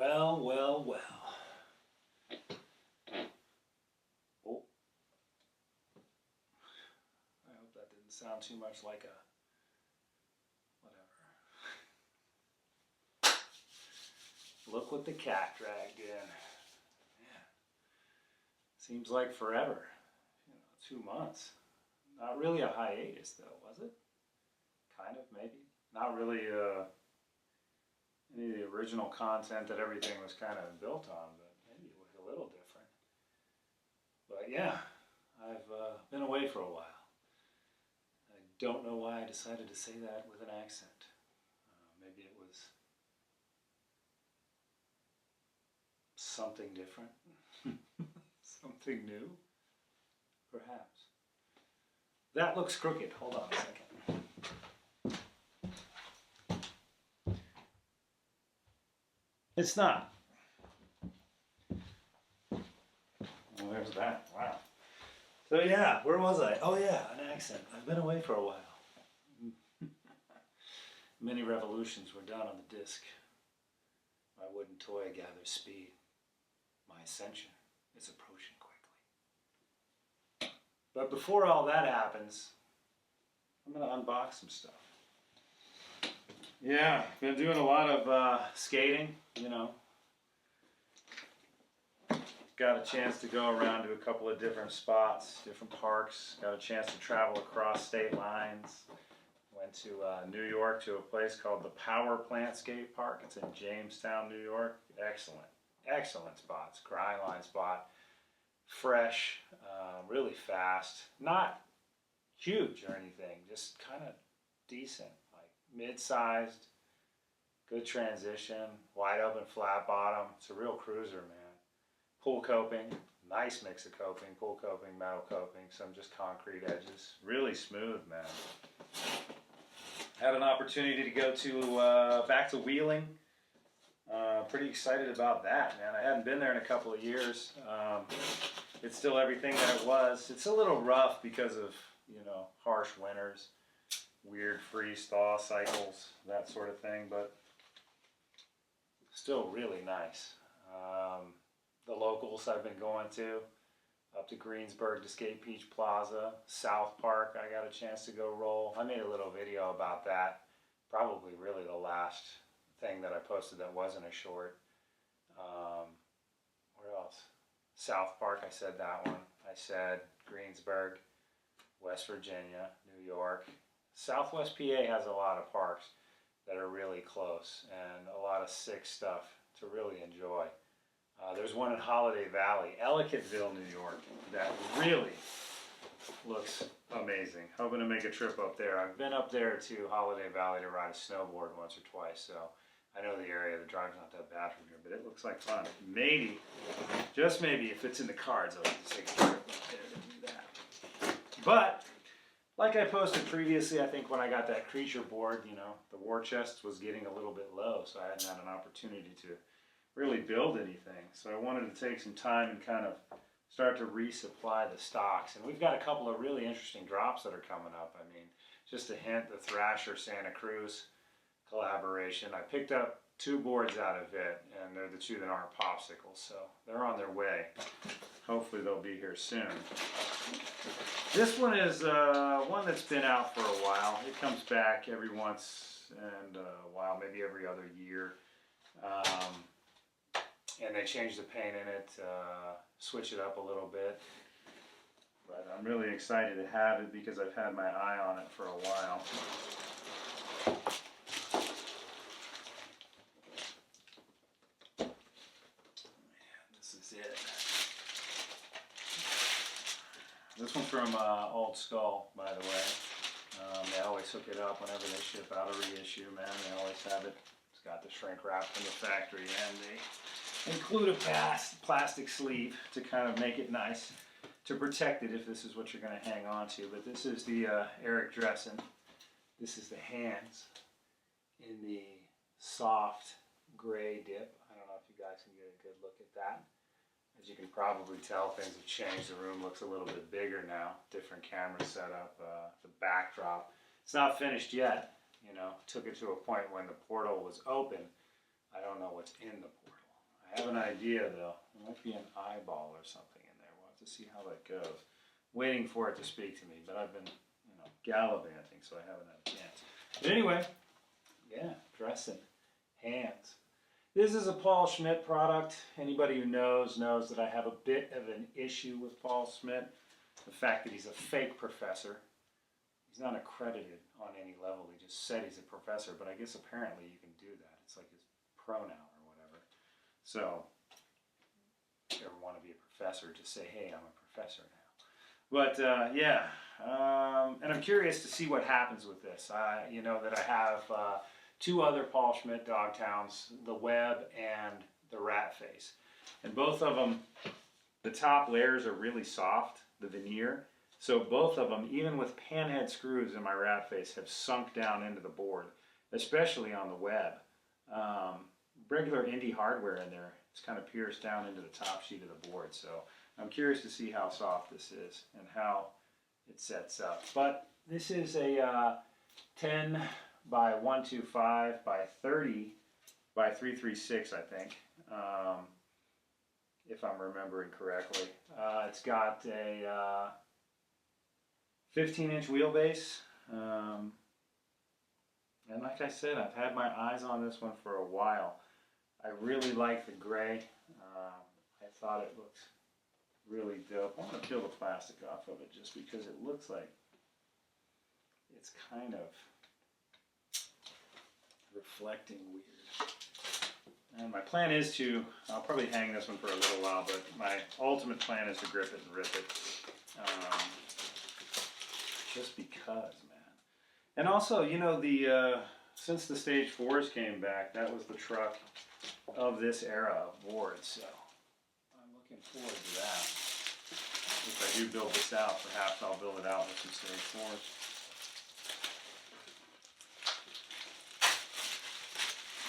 Well, well, well. Oh. I hope that didn't sound too much like a whatever. Look what the cat dragged in. Man. Seems like forever. 2 months. Not really a hiatus though, was it? Kind of, maybe. Not really any of the original content that everything was kind of built on, but maybe it was a little different. But yeah, I've been away for a while. I don't know why I decided to say that with an accent. Maybe it was something different, something new, perhaps. That looks crooked. Hold on a second. It's not. Well, there's that. Wow. So yeah, where was I? Oh yeah, an accent. I've been away for a while. Many revolutions were done on the disc. My wooden toy gathers speed. My ascension is approaching quickly. But before all that happens, I'm going to unbox some stuff. Yeah, been doing a lot of skating, you know. Got a chance to go around to a couple of different spots, different parks. Got a chance to travel across state lines. Went to New York to a place called the Power Plant Skate Park. It's in Jamestown, New York. Excellent, excellent spots. Grind line spot. Fresh, really fast. Not huge or anything, just kind of decent. Like mid-sized, good transition, wide open flat bottom. It's a real cruiser, man. Pool coping, nice mix of coping, pool coping, metal coping, some just concrete edges. Really smooth, man. Had an opportunity to go to back to Wheeling. Pretty excited about that, man. I hadn't been there in a couple of years. It's still everything that it was. It's a little rough because of, you know, harsh winters, weird freeze-thaw cycles, that sort of thing, but still really nice. The locals I've been going to, up to Greensburg to Skate Beach Plaza, South Park I got a chance to go roll. I made a little video about that, probably really the last thing that I posted that wasn't a short. Where else? South Park, I said that one. I said Greensburg, West Virginia, New York. Southwest PA has a lot of parks that are really close and a lot of sick stuff to really enjoy. There's one in Holiday Valley, Ellicottville, New York, that really looks amazing. Hoping to make a trip up there. I've been up there to Holiday Valley to ride a snowboard once or twice, so I know the area. The drive's not that bad from here, but it looks like fun. Maybe, just maybe, if it's in the cards, I'll just take a trip up there to do that. But, like I posted previously, I think when I got that creature board, you know, the war chest was getting a little bit low, so I hadn't had an opportunity to really build anything. So I wanted to take some time and kind of start to resupply the stocks. And we've got a couple of really interesting drops that are coming up. I mean, just a hint, the Thrasher Santa Cruz collaboration. I picked up 2 boards out of it, and they're the 2 that aren't popsicles, so they're on their way. Hopefully they'll be here soon. This one is one that's been out for a while. It comes back every once in a while, maybe every other year. And they change the paint in it, switch it up a little bit. But I'm really excited to have it because I've had my eye on it for a while. Man, this is it. This one's from Old Skull, by the way. They always hook it up whenever they ship out a reissue, man. They always have it. It's got the shrink wrap from the factory, and they include a plastic sleeve to kind of make it nice to protect it if this is what you're going to hang on to. But this is the Eric Dressen. This is the hands in the soft gray dip. I don't know if you guys can get a good look at that. As you can probably tell, things have changed. The room looks a little bit bigger now. Different camera setup, the backdrop. It's not finished yet. You know, took it to a point when the portal was open. I don't know what's in the portal. I have an idea though. There might be an eyeball or something in there. We'll have to see how that goes. Waiting for it to speak to me, but I've been, gallivanting, so I haven't had a chance. But anyway, yeah, Dressen Hands. This is a Paul Schmidt product. Anybody who knows that I have a bit of an issue with Paul Schmidt. The fact that he's a fake professor. He's not accredited on any level. He just said he's a professor, but I guess apparently you can do that. It's like his pronoun or whatever. So, if you ever want to be a professor, just say, hey, I'm a professor now. But yeah, and I'm curious to see what happens with this. You know that I have two other Paul Schmidt Dogtowns, the Web and the Rat Face. And both of them, the top layers are really soft, the veneer. So both of them, even with panhead screws in my Rat Face, have sunk down into the board, especially on the Web. Regular indie hardware in there, it's kind of pierced down into the top sheet of the board. So I'm curious to see how soft this is and how it sets up. But this is a 10 by 125 by 30 by 336, I think, if I'm remembering correctly. It's got a 15-inch wheelbase. And like I said, I've had my eyes on this one for a while. I really like the gray. I thought it looked really dope. I want to peel the plastic off of it just because it looks like it's kind of reflecting weird. And my plan is to, I'll probably hang this one for a little while, but my ultimate plan is to grip it and rip it. Just because, man. And also, you know, since the Stage 4s came back, that was the truck of this era of boards, so I'm looking forward to that. If I do build this out, perhaps I'll build it out with some Stage 4s.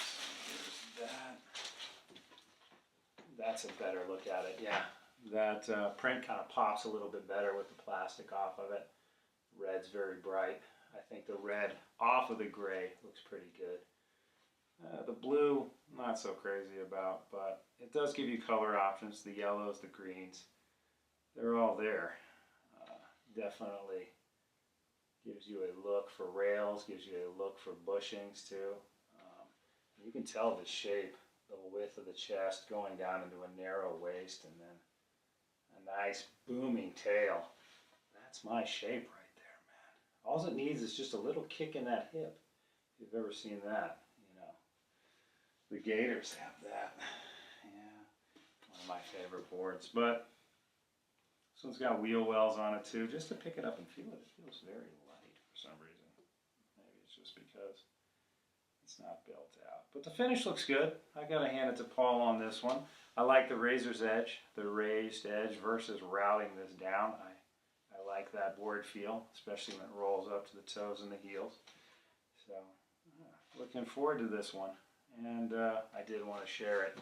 So here's that. That's a better look at it, yeah. That print kind of pops a little bit better with the plastic off of it. Red's very bright. I think the red off of the gray looks pretty good. The blue, not so crazy about, but it does give you color options. The yellows, the greens, they're all there. Definitely gives you a look for rails, gives you a look for bushings too. You can tell the shape, the width of the chest going down into a narrow waist and then a nice booming tail. That's my shape right there, man. All it needs is just a little kick in that hip. If you've ever seen that, you know. The Gators have that. Yeah, one of my favorite boards. But this one's got wheel wells on it too. Just to pick it up and feel it, it feels very light for some reason. Maybe it's just because it's not built out. But the finish looks good. I gotta hand it to Paul on this one. I like the razor's edge, the raised edge versus routing this down. I like that board feel, especially when it rolls up to the toes and the heels. So, looking forward to this one. And I did want to share it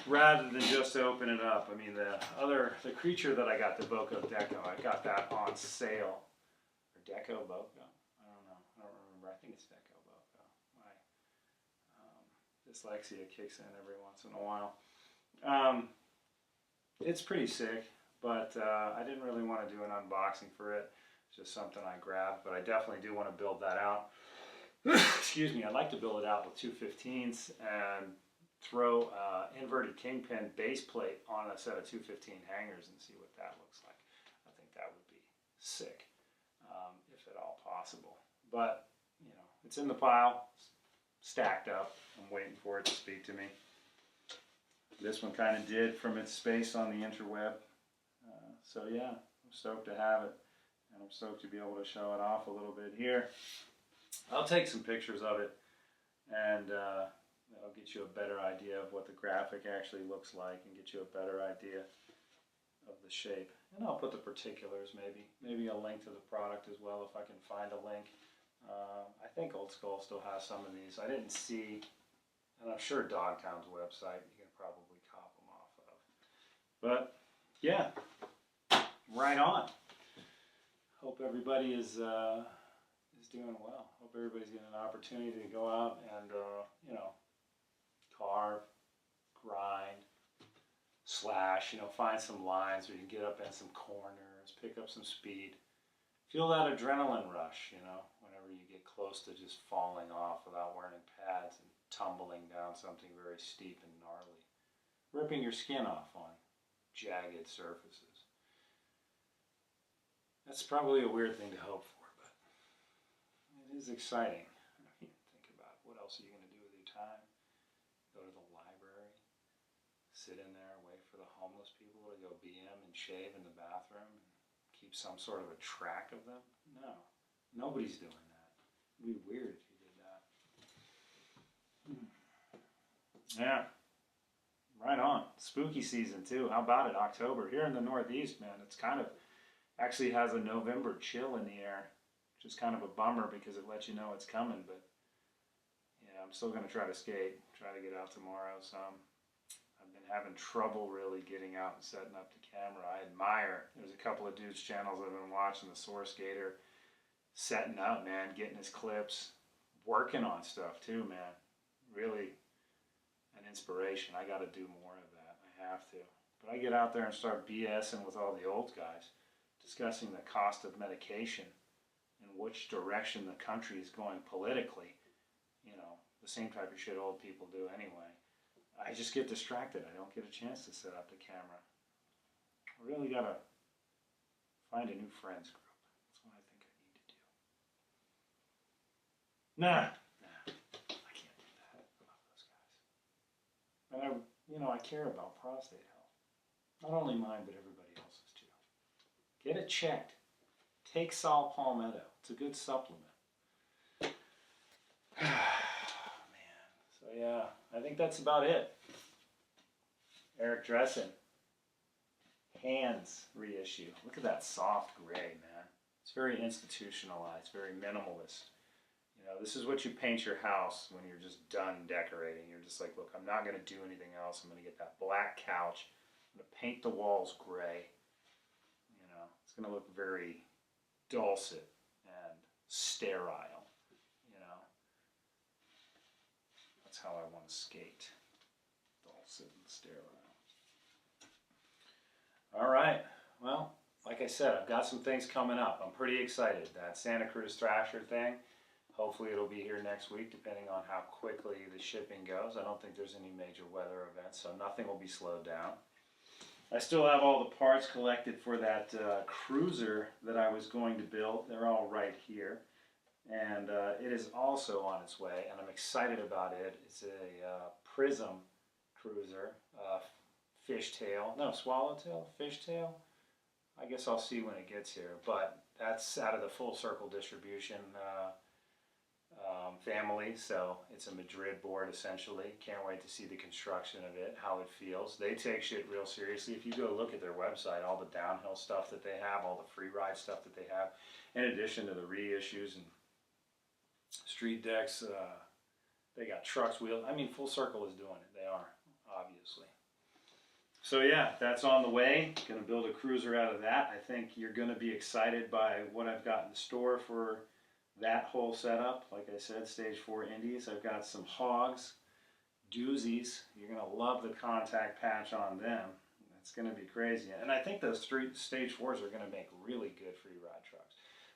rather than just open it up. I mean, the creature that I got, the Boco Deco, I got that on sale. Or Deco Boco? I don't know. I don't remember. I think it's Deco Boco. My dyslexia kicks in every once in a while. It's pretty sick, but I didn't really want to do an unboxing for it. It's just something I grabbed, but I definitely do want to build that out. Excuse me, I'd like to build it out with 215s and throw inverted kingpin base plate on a set of 215 hangers and see what that looks like. I think that would be sick, if at all possible. But, you know, it's in the pile, stacked up. I'm waiting for it to speak to me. This one kind of did from its space on the interweb. So yeah, I'm stoked to have it. And I'm stoked to be able to show it off a little bit here. I'll take some pictures of it, and that'll get you a better idea of what the graphic actually looks like and get you a better idea of the shape. And I'll put the particulars, maybe a link to the product as well if I can find a link. I think Old Skull still has some of these. I didn't see, and I'm sure Dogtown's website you can probably cop them off of. But yeah, right on. Hope everybody is doing well. Hope everybody's getting an opportunity to go out and, you know, carve, grind, crash, you know, find some lines where you can get up in some corners, pick up some speed. Feel that adrenaline rush, you know, whenever you get close to just falling off without wearing pads and tumbling down something very steep and gnarly. Ripping your skin off on jagged surfaces. That's probably a weird thing to hope for, but it is exciting. I mean, think about it. What else are you going to do with your time? Go to the library, sit in there, wait for the homeless people to go BM and shave in the bathroom, and keep some sort of a track of them? No, nobody's doing that. It'd be weird if you did that. Yeah, right on. Spooky season too. How about it? October here in the Northeast, man. It's kind of actually has a November chill in the air, which is kind of a bummer because it lets you know it's coming. But yeah, I'm still gonna try to skate. Try to get out tomorrow. I've been having trouble really getting out and setting up the camera. I admire, there's a couple of dudes' channels I've been watching, the Sore Skater, setting up, man, getting his clips, working on stuff too, man. Really an inspiration. I got to do more of that. I have to. But I get out there and start BSing with all the old guys, discussing the cost of medication and which direction the country is going politically. You know, the same type of shit old people do anyway. I just get distracted. I don't get a chance to set up the camera. I really got to find a new friends group. That's what I think I need to do. Nah, I can't do that. I love those guys. And I care about prostate health. Not only mine, but everybody else's too. Get it checked. Take saw palmetto. It's a good supplement. Man. So yeah, I think that's about it. Eric Dressen Hands reissue. Look at that soft gray, man. It's very institutionalized, very minimalist. You know, this is what you paint your house when you're just done decorating. You're just like, look, I'm not going to do anything else. I'm going to get that black couch. I'm going to paint the walls gray. You know, it's going to look very dulcet and sterile. You know, that's how I want to skate. Dulcet and sterile. All right. Well, like I said, I've got some things coming up. I'm pretty excited. That Santa Cruz Thrasher thing. Hopefully it'll be here next week, depending on how quickly the shipping goes. I don't think there's any major weather events, so nothing will be slowed down. I still have all the parts collected for that cruiser that I was going to build. They're all right here. And it is also on its way, and I'm excited about it. It's a Prism cruiser, swallowtail, fishtail. I guess I'll see when it gets here, but that's out of the Full Circle distribution family, so it's a Madrid board essentially. Can't wait to see the construction of it, how it feels. They take shit real seriously. If you go look at their website, all the downhill stuff that they have, all the free ride stuff that they have, in addition to the reissues and street decks, they got trucks, wheels. I mean, Full Circle is doing it. They are, obviously. So yeah, that's on the way. Going to build a cruiser out of that. I think you're going to be excited by what I've got in store for that whole setup. Like I said, Stage 4 Indies. I've got some Hogs, doozies. You're going to love the contact patch on them. It's going to be crazy. And I think those three Stage 4s are going to make really good free ride trucks.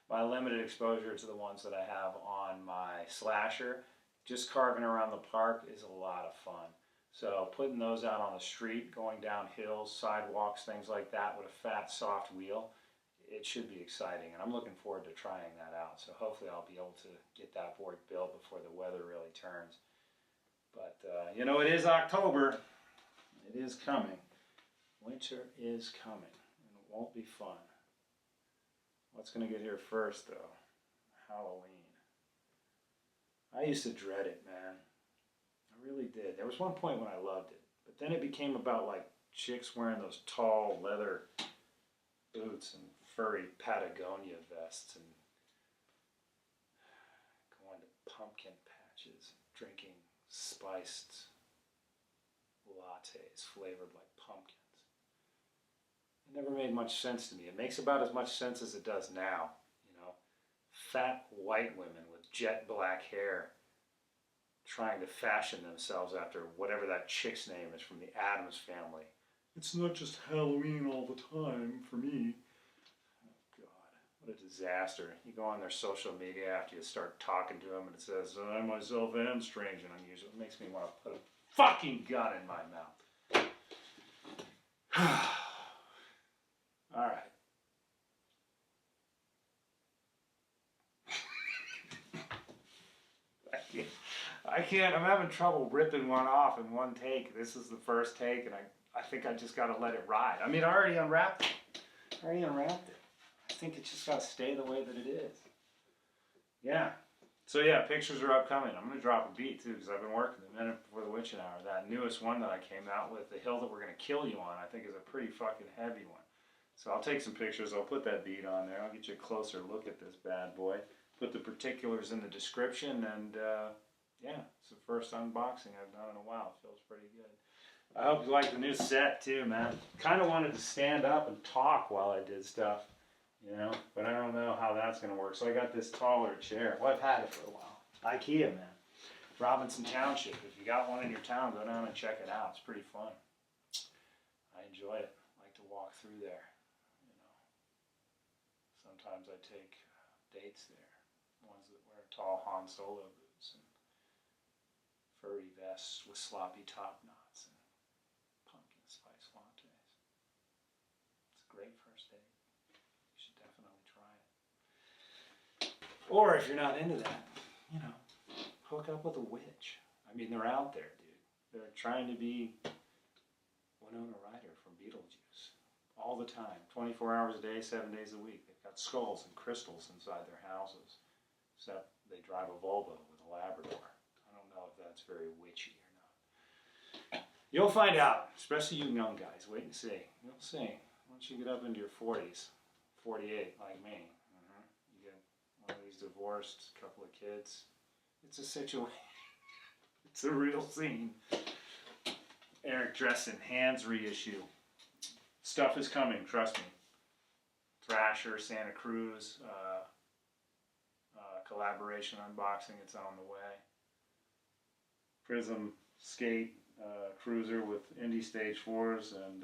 My limited exposure to the ones that I have on my Slasher, just carving around the park is a lot of fun. So putting those out on the street, going down hills, sidewalks, things like that with a fat, soft wheel, it should be exciting. And I'm looking forward to trying that out. So hopefully I'll be able to get that board built before the weather really turns. But, you know, it is October. It is coming. Winter is coming. And it won't be fun. What's going to get here first, though? Halloween. I used to dread it, man. I really did. There was one point when I loved it, but then it became about like chicks wearing those tall leather boots and furry Patagonia vests and going to pumpkin patches, drinking spiced lattes flavored like pumpkins. It never made much sense to me. It makes about as much sense as it does now, you know. Fat white women with jet black hair trying to fashion themselves after whatever that chick's name is from the Addams Family. It's not just Halloween all the time for me. God, what a disaster. You go on their social media after you start talking to them and it says, I myself am strange and unusual. It makes me want to put a fucking gun in my mouth. All right. I can't, I'm having trouble ripping one off in one take. This is the first take and I think I just got to let it ride. I mean, I already unwrapped it. I think it's just got to stay the way that it is. Yeah. So yeah, pictures are upcoming. I'm going to drop a beat too because I've been working the minute before the witching hour. That newest one that I came out with, The Hill That We're Going to Kill You On, I think is a pretty fucking heavy one. So I'll take some pictures. I'll put that beat on there. I'll get you a closer look at this bad boy. Put the particulars in the description and yeah, it's the first unboxing I've done in a while. It feels pretty good. I hope you like the new set too, man. Kind of wanted to stand up and talk while I did stuff, you know, but I don't know how that's going to work. So I got this taller chair. Well, I've had it for a while. IKEA, man. Robinson Township. If you got one in your town, go down and check it out. It's pretty fun. I enjoy it. I like to walk through there, you know. Sometimes I take dates there. Ones that wear tall Han Solo boots and furry vests with sloppy top knots and pumpkin spice lattes. It's a great first date. You should definitely try it. Or if you're not into that, you know, hook up with a witch. I mean, they're out there, dude. They're trying to be Winona Ryder from Beetlejuice all the time, 24 hours a day, 7 days a week. They've got skulls and crystals inside their houses, except they drive a Volvo with a Labrador. I don't know if that's very witchy or not. You'll find out, especially you young guys. Wait and see. You'll see. Once you get up into your 40s, 48 like me, you get one of these divorced, couple of kids. It's a situation. It's a real scene. Eric Dressen Hands reissue. Stuff is coming, trust me. Thrasher, Santa Cruz, collaboration unboxing, it's on the way. Prism skate cruiser with Indie Stage 4s and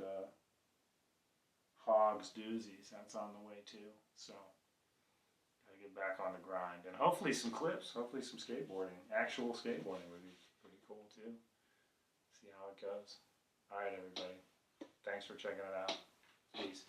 Hogs doozies, that's on the way too. So, gotta get back on the grind. And hopefully some clips, hopefully some skateboarding. Actual skateboarding would be pretty cool too. See how it goes. Alright everybody, thanks for checking it out. Peace.